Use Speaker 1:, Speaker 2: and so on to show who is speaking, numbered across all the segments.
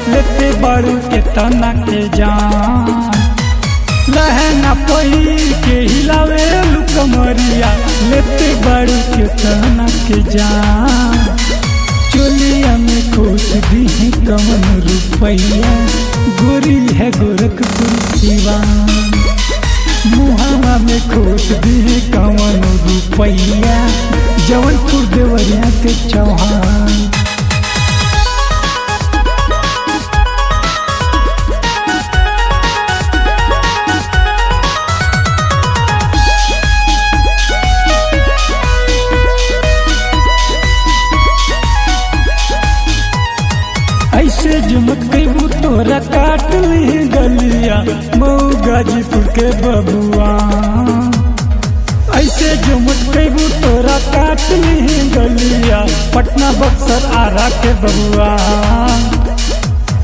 Speaker 1: लेते बड़ू के तना के जान। लहंगा पहिर के हिलावे कमरिया, लेते बड़ू के तना के जान। चोलिया में खोस दी है कवन रुपैया, गोरी है गोरखपुर सिवान। मुहावा में खोस दी है कवन रुपैया, जौनपुर देवरिया के चौहान। ऐसे झुमकबू तोरा काट ली गलिया, मऊ गाजीपुर के बबुआ। ऐसे झुमकबू तोरा काट ली गलिया, पटना बक्सर आरा के बबुआ।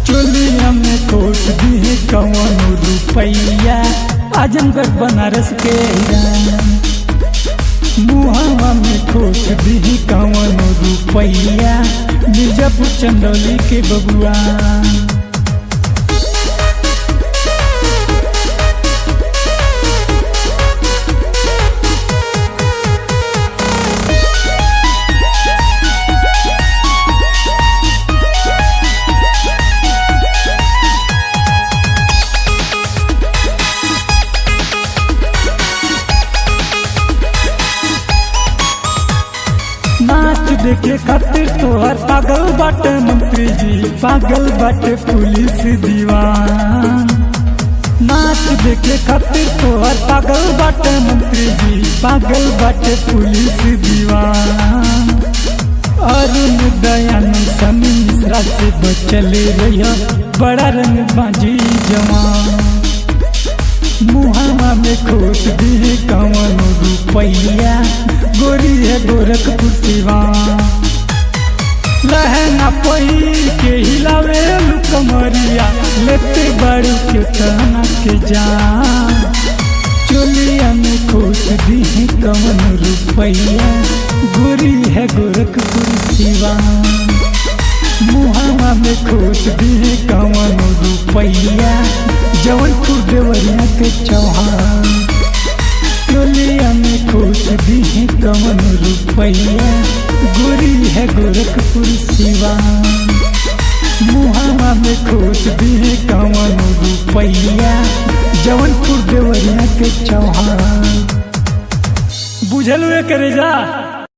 Speaker 1: चोलिया में खोस दी कवन रुपैया, आजमगढ़ बनारस के हीरा। मुहावा में खोस दी कवन रुपैया, मिर्जापुर चंदौली के बबुआ। नाच देखे खातिर तोहर पागल बाटे मंत्री जी, पागल बाटे पुलिस दीवान। नाच देखे खातिर तोहर पागल बाटे मंत्री जी, पागल बाटे पुलिस दीवान। अरुण दयानंद सनी मिश्रा से बचल रहिया, बड़ा रंग बाजी जवान। मुहावा में खोस दी कवन रुपैया, गोरी है गोरखपुर सिवान। लहंगा पहिर के हिलावे कमरिया, लेते बड़ू के तना के जान। चोलिया में खोस दी कवन रुपैया, गोरी है गोरखपुर सिवान। मुहावा में खोस दी कवन रुपैया, जौनपुर देवरिया के चौहान। चोलिया में खोस दी कवन रुपैया, गोरी है गोरखपुर सिवान। मुहावा में खोस दी कवन रुपैया, जौनपुर देवरिया के चौहान। बुझल करे जा।